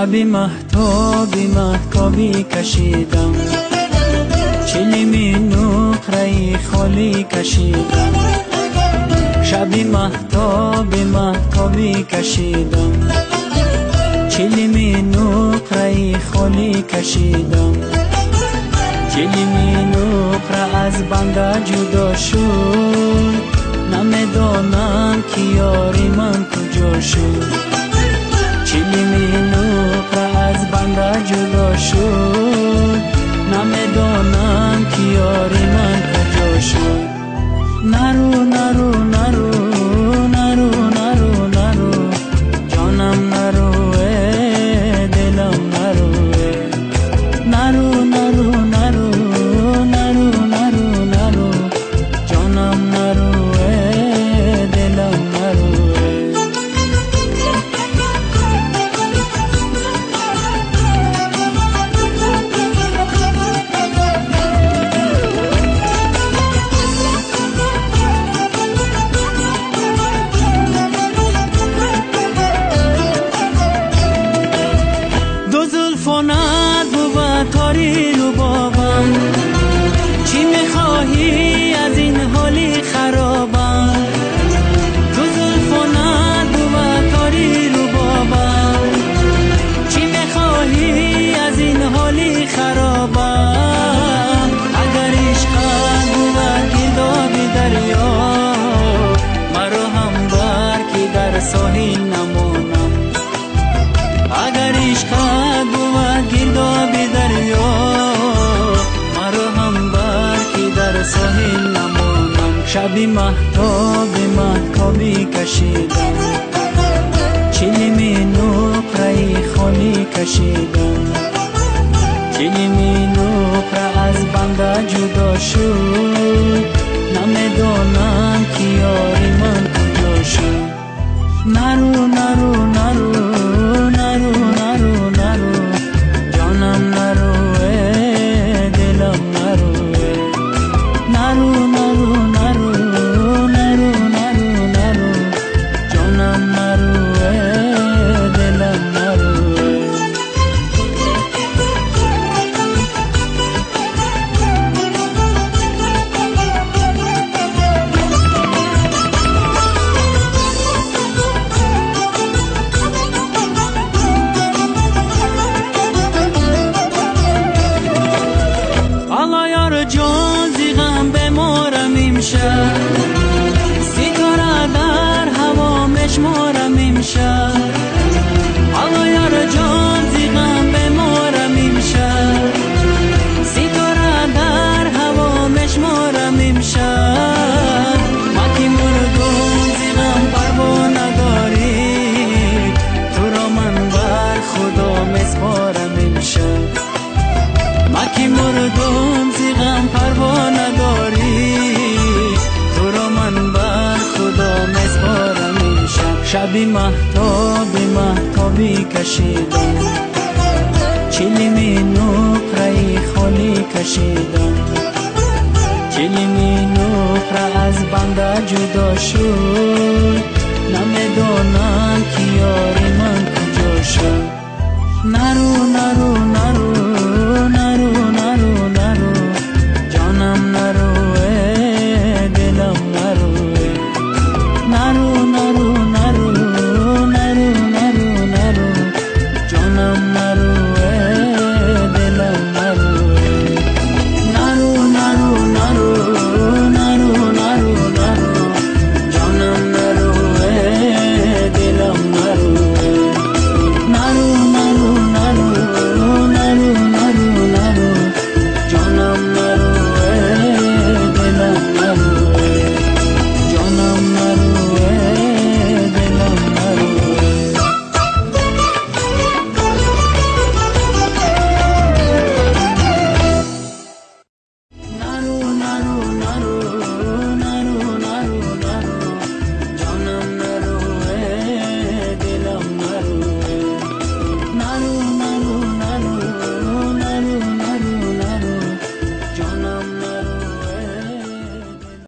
شبی مهتابی کشیدم، چلیمی نقره خالی کشیدم. شبی مهتابی کشیدم، چلیمی نقره خالی کشیدم. چلیمی نقره از بنده جدا شد، نمیدانم که یاری من کجا شد. چلیمی نقره از بنده جدا شد، نمیدانم که یاری من کجا شد. نرو نرو نرو نرو نرو نرو جانم، نرو دلم، نرو نرو نرو نرو نرو نرو نرو جانم، نرو دلم، نرو. فانت بود تاری رو بابم، چی میخواهی از این حالی خرابم؟ تو زلفانت بود تاری رو بابم، چی میخواهی از این حالی خرابم؟ اگر عشقت بود گرداب دریا، مرا هم بر که در ساحل نمانم. اگر عشقت بود گرداب دریا، مرا هم بر که در ساحل نمانم. شبی مهتابی کشیدم، چلیمی نقره خالی کشیدم. چلیمی نقره از بنده جدا شد، نمیدانم که یاری من کجا شد. نرو نرو نرو نرو نرو نرو جانم، نرو دلم، نرو نرو نرو نرو نرو نرو نرو جانم، نرو دلم، نرو. جان زیغم بمارم امشب، ستاره در هوا مشمارم امشب. حالا یار جان زیغم بمارم امشب، ستاره در هوا مشمارم امشب. ما که مردم زیغم پروا نداری، تو را من بر خدا مسپارم امشب. ما که مردم زیغم پروا نداری، تو را من بر خدا مسپارم امشب. شبی مهتابی کشیدم، چلیمی نقره خالی کشیدم. چلیمی نقره از بنده جدا شد، نمیدانم که یاری من کجا شد. نرو